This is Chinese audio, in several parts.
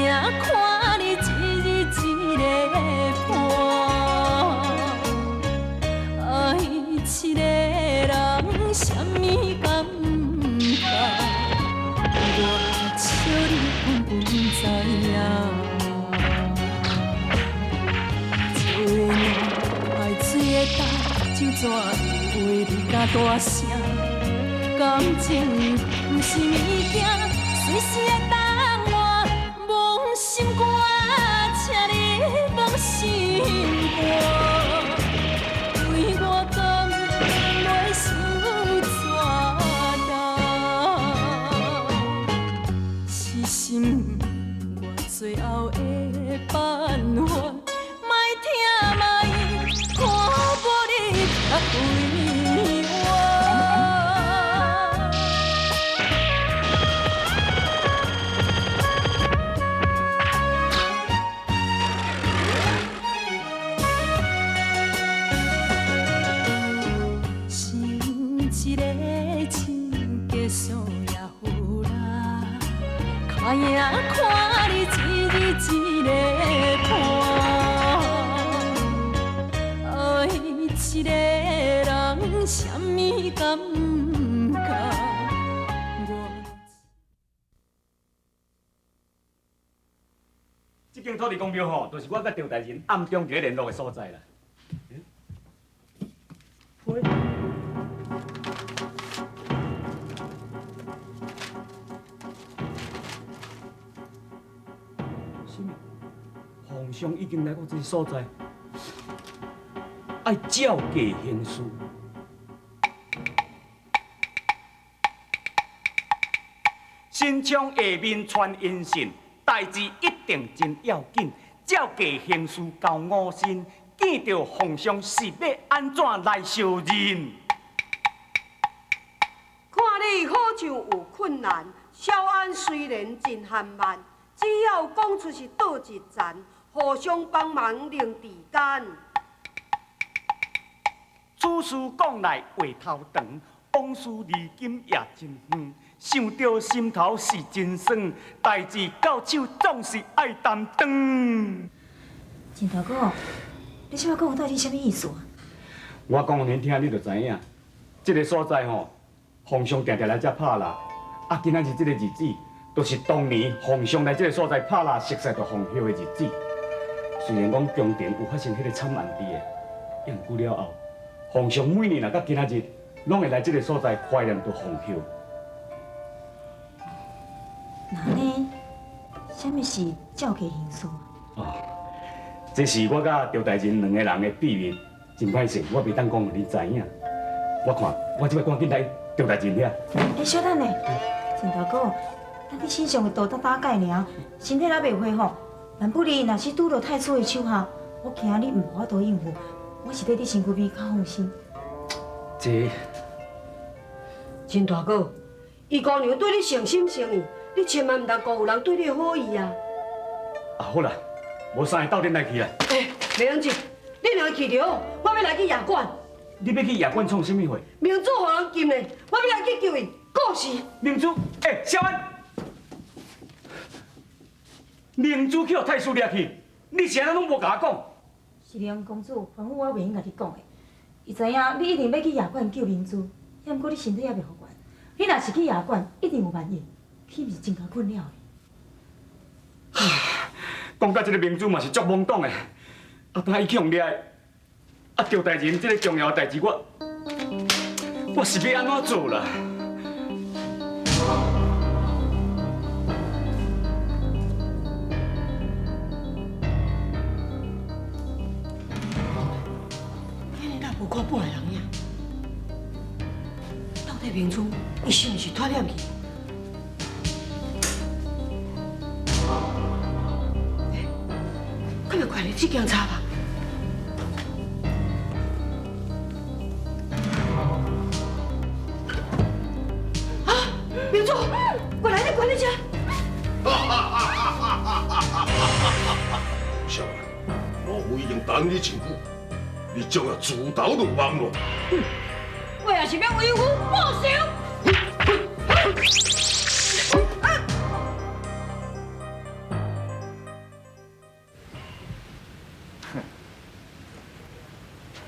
看你一日一个伴，爱一个人，什么感觉？我笑你根本不知影。做两爱水的搭酒怎为你甲大声？感情不是物件，随时会当换。忘心肝，请你忘心肝。为我甘袂受怎担？是心我最后的办法，莫听莫看无你较为我。一个情结束也好啦，看影看你一日一个伴，爱一个人，什么感觉？这间土地公庙吼，就是我甲赵大人暗中在联络的所在啦。喂。什么？皇上已经来到这个所在，爱照价行事。新昌下面传音信，代志一定真要紧，照价行事交五心，见到皇上是要安怎来受任？看你好像有困难，小安虽然真含慢，只要讲出是倒一站，互相帮忙另治间。此事讲来话头长，往事离今也真远。想到心头是真酸，代志到手总是爱担当。真大哥，你这话讲到底什么意思啊？我讲年听你就知影，这个所在吼，皇上常常来这拍蜡，啊，今仔日这个日子，就是当年皇上来这个所在拍蜡熟悉着皇后的日子。虽然讲宫廷有发生迄个惨案的，但久了后，皇上每年啊到今仔日，拢会来这个所在怀念着皇后。那呢？什么是照价行事啊？这是我甲赵大人两个人的秘密，真歹势，我袂当讲互你知影。我看，我即摆赶紧来赵大人遐。小等下，陈大哥，咱你身上的刀打解尔，身体还袂恢复，万不哩若是拄到太子的手下，我惊你唔法度应付，我是对你身躯边较放心。这，陈大哥，伊姑娘对你诚心诚意，你千万唔通辜负人对你的好意啊！好啦，无啥个斗阵来去啦。袂用紧，你若去着，我要来去夜馆。你要去夜馆创什么会？明珠互人禁嘞，我要来去救伊，告辞。明珠，小安，明珠去互太师掠去，你是安怎拢无甲我讲？是梁公主吩咐我袂用甲你讲的，伊知影你一定要去夜馆救明珠，也毋过你身体也袂好悬，你若是去夜馆，一定有万一，岂毋是真够困扰的？讲到这个明珠嘛是足懵懂的，等伊去互掠的，赵大人这个重要的代志，我是要安怎做啦？你若无看半个人影，到底明珠伊是毋是脱了去？快点快点去检查吧！啊，明珠，我来你管理家。小安，老夫已经等你真久，你就要自投罗网了。我也是要为父报仇。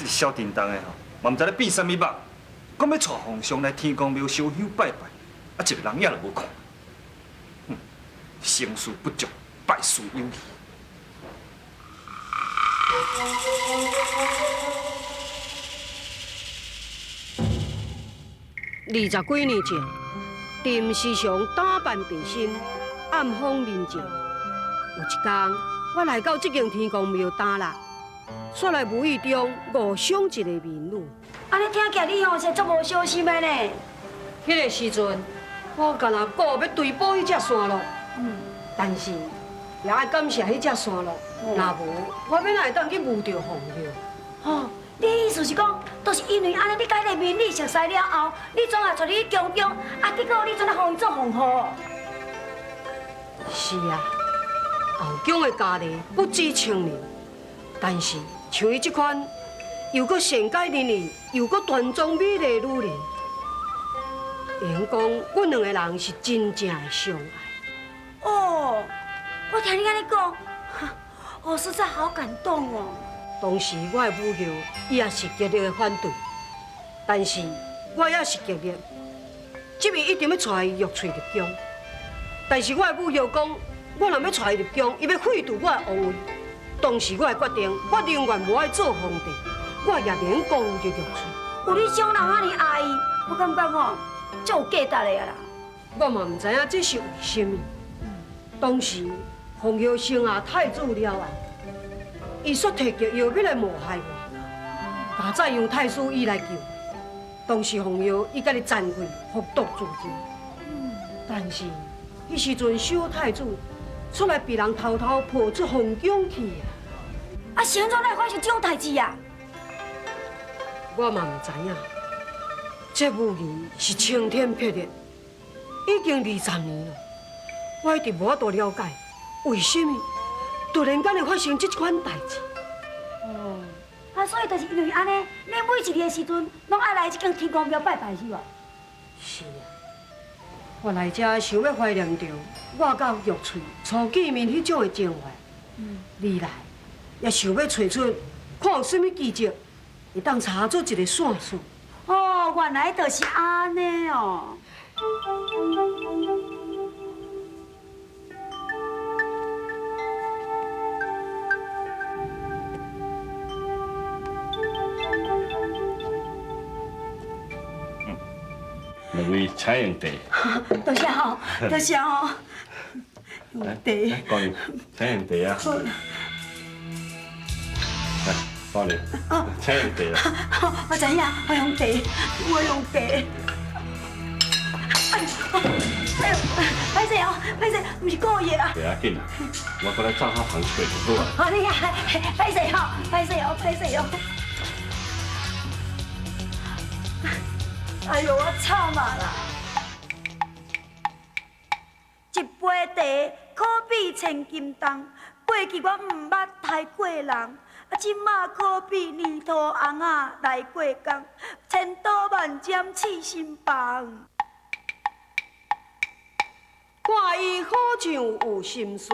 这小叮当的吼，嘛唔知咧变啥物肉，讲要带皇上来天公庙烧香拜拜，啊一个人也都无看。成事不足，败事有余。 20几年前，陈师兄打扮背身，暗访民众。有一天，我来到这间天公庙打蜡，煞来无意中误伤一个民女。安尼听起来你吼是足无小心的呢。迄个时阵，我干那顾要追捕迄只山鹿，但是也爱感谢迄只山鹿，若无我要哪会当去误着红叶？吼，你的意思是讲，都是因为安尼你甲迄个民女熟悉了后，你总也带你去宫中，啊，结果你总来互伊做皇后。是啊，后宫的家庭不止清廉，但是像伊这款又搁善解人意，又搁端庄美丽的女人，员讲阮两个人是真正的相爱。哦，我听你安尼讲，我实在好感动哦。当时我的母后，伊也是极力的反对，但是我也是极力，这边一定要带伊玉翠入宫。但是我的母后讲，我若要带伊入宫，伊要废除我的王位。当时我的决定，我宁愿无爱做皇帝，我也免讲入玉翠。有你这种人安尼爱伊，我感觉吼，足有价值的啊啦。我嘛唔知影这是为什么。当时皇后生下太子了后，伊煞摕着药要来谋害我，加再用太师医来救。当时皇后伊家己惭愧，服毒自尽。但是迄时阵小太子出来被人偷偷抱出皇宫去啊！啊，是安怎来发生这种代志啊？我嘛唔知影，这母仪是晴天霹雳，已经20年了，我一直无法度了解为什么突然间会发生这款代志。哦，啊，所以就是因为安尼，你每一日的时阵，拢爱来这间天公庙拜拜是无？是啊，我来这想要怀念着我甲玉翠初见面迄种的情怀。二来也想要找出看有啥物奇迹，会当查出一个线索。哦，原来就是安尼哦。两位请用茶。多谢吼，多谢吼。用茶。高人，请用茶啊。来，高人，请用茶啊。我知影，我用茶，我用茶。歹势哦，歹势，唔是故意啊。袂要紧，我过来照下旁吹就好啊。好你啊，歹势哦，歹势哦，歹势哦。哎呦，我惨啊啦！一杯茶可比千金重，过去我唔捌待过人，啊，即马可比年头红仔来过工，千刀万斩刺心房。看伊好像有心思，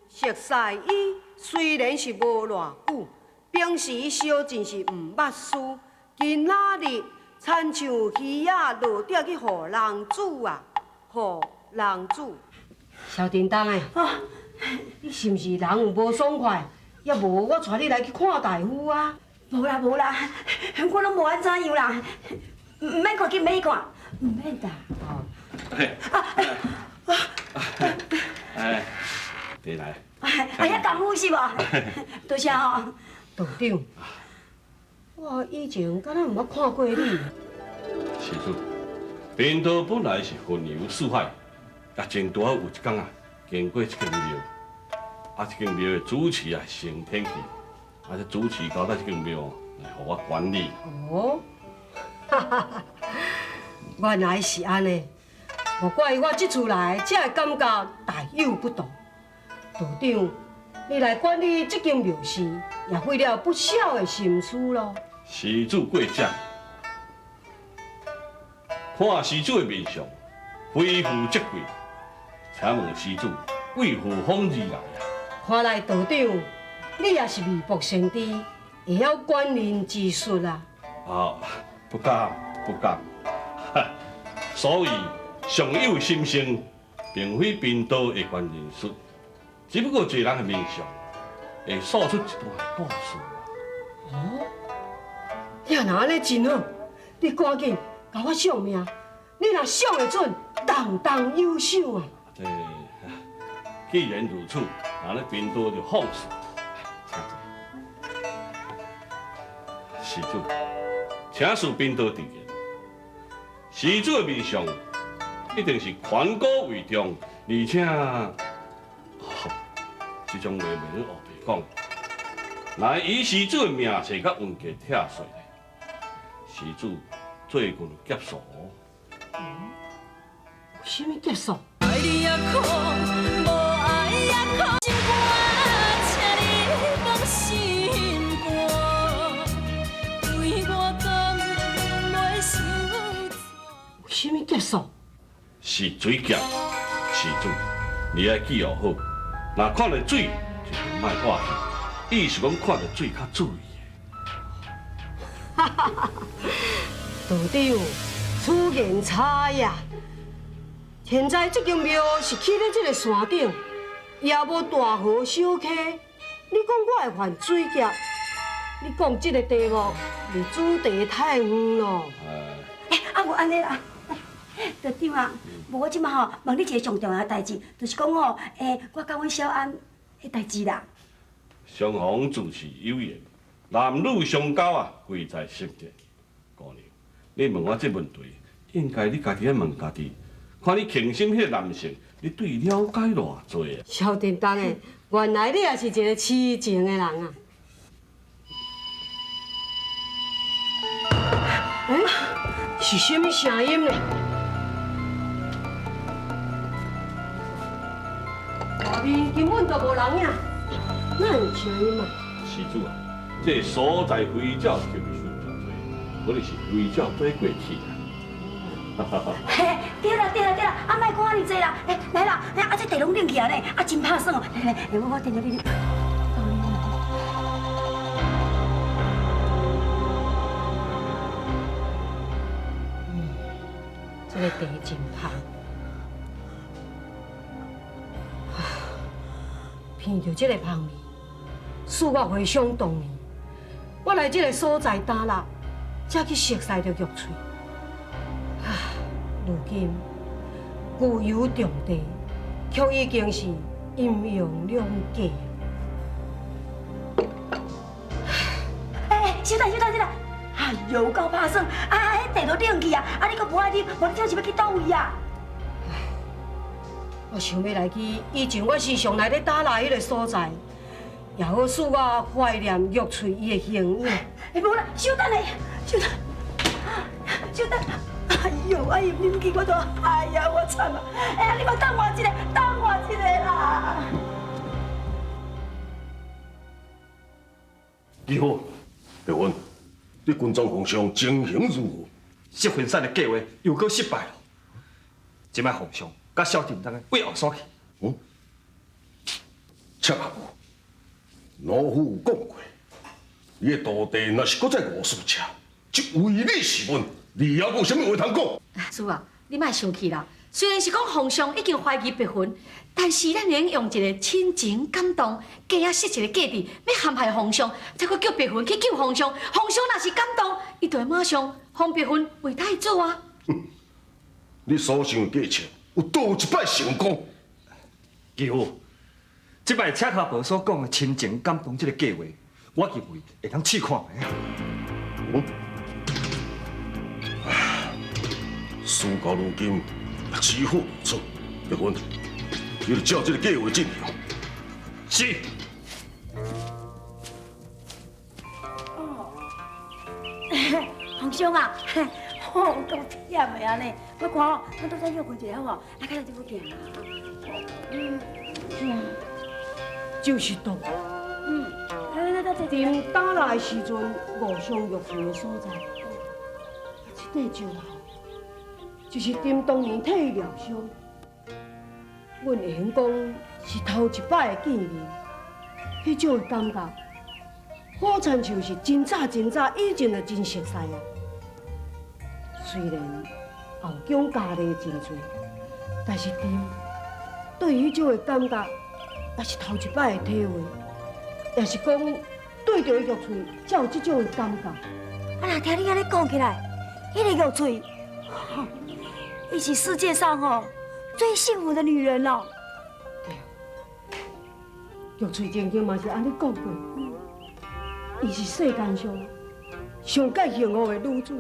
熟悉伊虽然是无偌久，平时小真是唔捌输，今仔日。亲像鱼仔落钓去予人煮啊，予人煮。小叮当诶，你是毋是人有无爽快？要无我带你来去看大夫啊？无啦无啦，我拢无安怎样啦，唔免看去，唔免看，唔免啦。哎，你来。哎呀，功夫是无？多谢吼。道长。我以前敢若毋捌看过你。施主，贫道本来是云游四海，也真拄好有一天啊，经过这间庙，啊，这间庙的主持啊升天去，啊，这主持交代这间庙来互我管理。哦，哈哈，原来是安尼，无怪我这次来才会感觉大有不同。道长，你来管理这间庙事，也费了不少的心思咯。施主过奖，看施主的面相，非富即贵，请问施主为何方而来啊？看来道长，你也是未卜先知，会晓管人之术啦。啊，不敢不敢。所以上有心性，并非贫道会管人术，只不过一个人的面相，会诉出一段故事。你若安尼真好，你赶紧甲我相命。你若相会准，当当优秀啊！既然如此，那咧贫道就放肆。施主，请恕贫道直言，施主的面相一定是权高为重，而且，这种话袂用黑白讲。若以施主的名册甲运价拆碎咧，施主做群劫数。有啥物结束？爱你也苦，无爱也苦，心肝，请你放心肝，为我甘袂受罪。有啥物结束？是水劫，施主，你要记号好。若看到水，就莫挂去，意是讲看到水较注意的。到底有此言差呀！现在这间庙是起在这个山顶，也无大河小溪。你讲我会犯水劫？你讲这个题目离主题太远咯。无安尼啦，队长啊，无我即马吼问你一个上重要的代志，就是讲吼，我甲阮小安的代志啦。双方自是有缘，男女相交啊，贵在心田。姑娘，你问我这问题，应该你家己来问家己。看你倾心迄个男性，你对伊了解偌济啊？萧叮当的，原来你也是一个痴情的人啊！是什么声音呢？外面根本就无人影，哪有声音啊？施主啊，这所在飞鸟禽兽真多，可能是飞鸟飞过去啊。嘿，对啦，啊，莫讲安尼济啦，来啦，啊，这地拢冷起啊咧，啊，真拍算哦，来，我电着你。这个地真拍，闻到这个香味，使我回想当年，我来这个所在打蜡，才去熟悉着玉翠。如今具有重地，却已经是阴阳两隔。小等，哎呦，有够拍算，啊，迄地都冷去啊，啊，你阁无爱啉，无你这是要去倒位啊？我想要来去以前我时常来咧打蜡迄个所在，也好使我怀念玉翠伊的形影。无啦，小等嘞，小等。哎呦，你去我都，哎呀，我惨啊！哎呀，你莫等我一个啦！你好，玉云，你军中皇上情形如何？失婚散的计划又搁失败了。即摆皇上甲萧定当的为后所去。恰合无？老夫有讲过，你的徒弟若是搁在误事车，就唯你是问。你还有啥物话通讲？主啊，你莫生气啦。虽然是讲皇上已经怀疑别婚，但是咱能用一个亲情感动，加啊设一个假地，要陷害皇上，才去叫别婚去救皇上。皇上若是感动，伊就会马上封别婚为太子啊。你所想的计策，有倒有一摆成功？义父，即摆车头婆所讲的亲情感动这个计划，我认为会当试看卖。事到如今，只好如此。玉云，你就照这个计划进行。是。皇上啊，我有够忝的安尼，我看哦，咱都再约困一下好无？来，看来这附近啊。是啊，就是懂。来，伫打蜡的时阵，误上玉翠的所在，这块石头，就是丁当年替伊疗伤。阮会晓讲是头一摆的见面，迄种的感觉，好亲像是真早已经就真熟悉啊。虽然后宫家例真多，但是对于迄种的感觉，也是头一摆的体会，也是讲对着玉翠才有这种的感觉。啊，若听你安尼讲起来，迄个玉翠，伊是世界上最幸福的女人了。玉翠曾经嘛是安尼讲过，伊是世间上上介幸福的女子。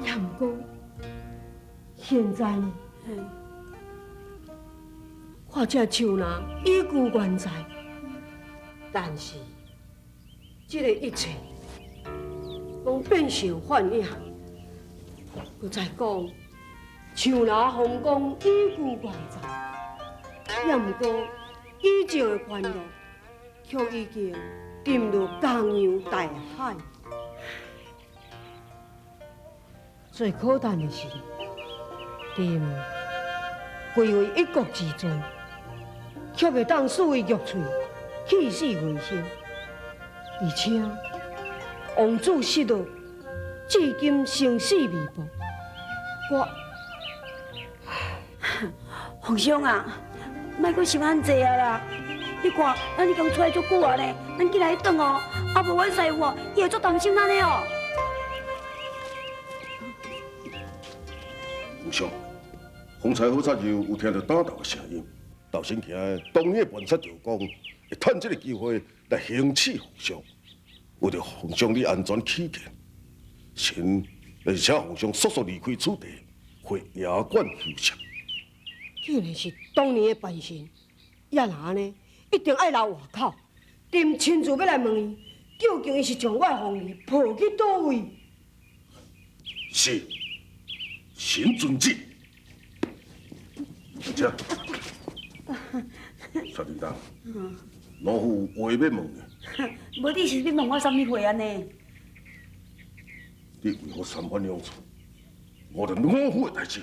也毋过，现在呢，看这树林已居原在，但是这个一切拢变成幻影。又再讲，树林风光已居原在，也毋过以前的欢乐，却已经沉入江洋大海。最可叹的是，贵为一国之尊，却袂当使为玉翠起死回生，而且王子失落，至今生死未卜。皇上啊，莫阁想安济啊啦！你看，咱已经出来足久啊呢，咱紧来去转哦，啊无阮师傅伊会足担心咱的哦。皇上，方才好早就有听到打斗的声音，道神兄当年的本色就讲，会趁这个机会来行刺皇上。为了皇上你安全起见，臣来请皇上速速离开此地，回衙馆休息。既然是当年的本身，也若安尼，一定爱留外口。朕亲自要来问伊，究竟伊是将我的凤梨抱去倒位？是。臣遵旨。这，蔡叮当，老夫有话要问你。无你是要问我啥物话安尼？你为何三番两次，我着老夫的代志？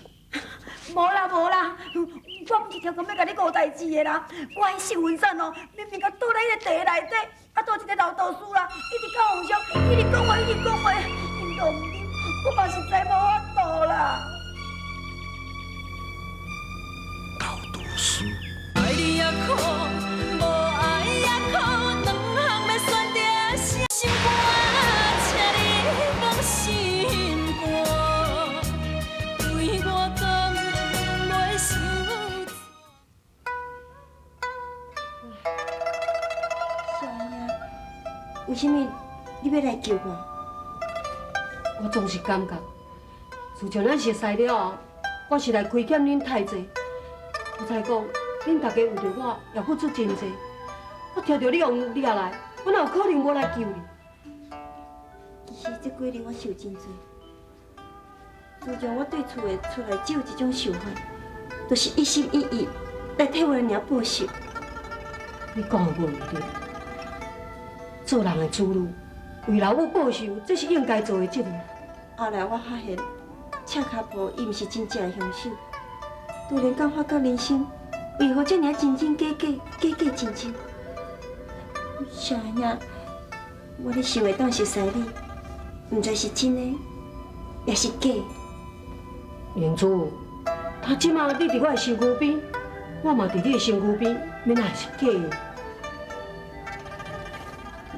无啦，我毋是条讲要甲你顾代志的啦。我迄新闻产明明甲倒在迄个地内底，啊，倒一个老道士啦，一直甲皇上，一直讲话，因都唔听，我嘛实在无法度啦。老道士。爱你也苦，无爱也苦，两项要选择，心肝，请你放心肝，为我甘袂受。小兄，为什么你要来救我？我总是感觉，自从咱熟悉了后，我是来亏欠恁太济。我才讲，恁大家为着我也付出真济。我听到你用抓来，我哪有可能无来救你？其实这几年我受真多，自从我对厝的出来只有一种想法，就是一心一意来替我的娘报仇。你讲的无毋对，做人的子女为老母报仇，这是应该做的责任。后来我发现，赤脚婆伊毋是真正的凶手。突然间发觉人生为何这么真真假假，假假真真？小兄，我咧想会当熟悉你，毋知是真的，也是假的。明珠，他即马你伫我的身躯边，我嘛伫你的身躯边，免也是假的。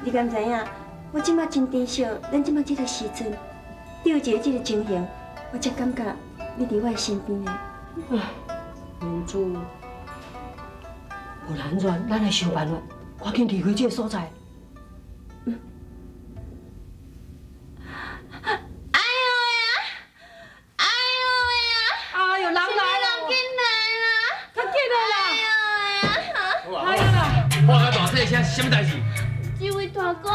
你敢知影？我即马真珍惜咱即马这个时阵，你有一个这个情形，我才感觉你伫我的身边呢。唉，明珠，无难转，咱来想办法，赶紧离开这个所在。哎呦呀！哎呦呀！哎呦，人来了！进来啦！快进来啦！哎呦呀！哎呀！我甲大细声，什么代志？这位大哥，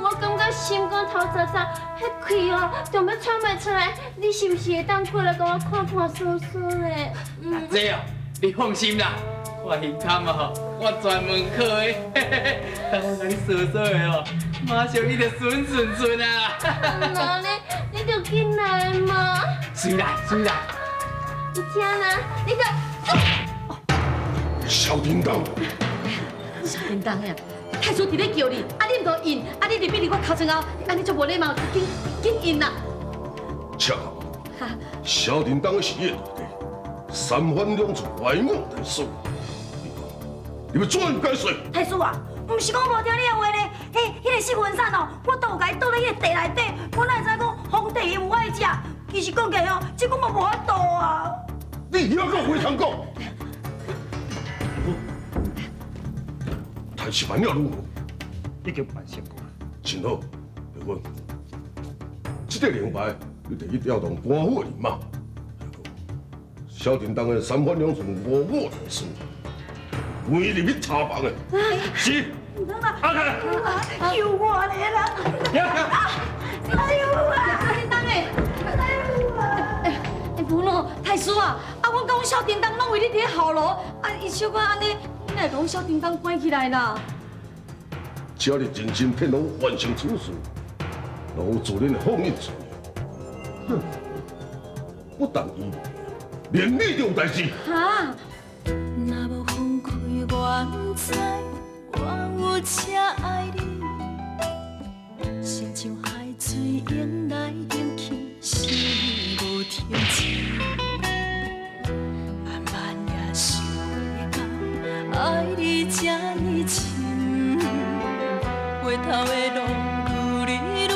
我感觉心肝头扎扎，迄气哦，仲要喘袂出来。你是不是会当过来甲我看看叔叔咧？这哦，你放心啦，我胸坎啊吼，我专门考的，等我甲你说说的哦，马上你就顺顺顺啊！那你就进来嘛。随来随来。有听啦，你就。小叮当，小叮当呀，太叔伫咧叫你，啊你唔着应，啊你入去我头前后，安尼就无礼貌，紧应啦。恰好，萧đình当的是你的徒弟，三番两次歪我大叔，你要怎样解释？太叔啊，唔是讲无听你的话呢，迄个新婚衫哦，我都有甲伊倒咧迄个地内底，我哪会知讲皇帝伊有爱食？其实讲起来哦，这个我无法度啊。你还跟我回堂讲？太师办了如何？已经办成功了。真好，刘坤，这个灵牌你得去调动官府的人马。萧đình当的三番两次误我大师，为入去查房的。是。阿凯，救我咧啦！哎呦啊！萧叮当诶，哎呦啊！不喏，太叔啊，我讲萧叮当拢为你伫咧效劳，伊小可安尼，你来讲萧叮当关起来啦？只要你认真骗我完成此事，若有自恁的放任自由，不但伊，连你都有代志。哈？若无分开，我不知我有且爱你，亲像海水涌来涌去，是无停止。慢慢也想会到，爱你这呢深，回头的路愈来愈远，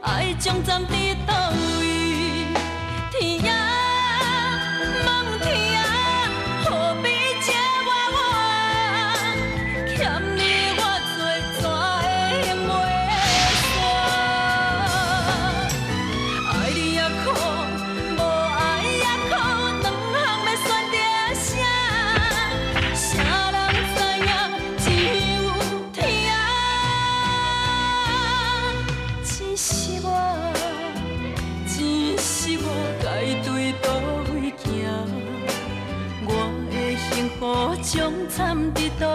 爱将站伫倒位？天涯。将惨伫倒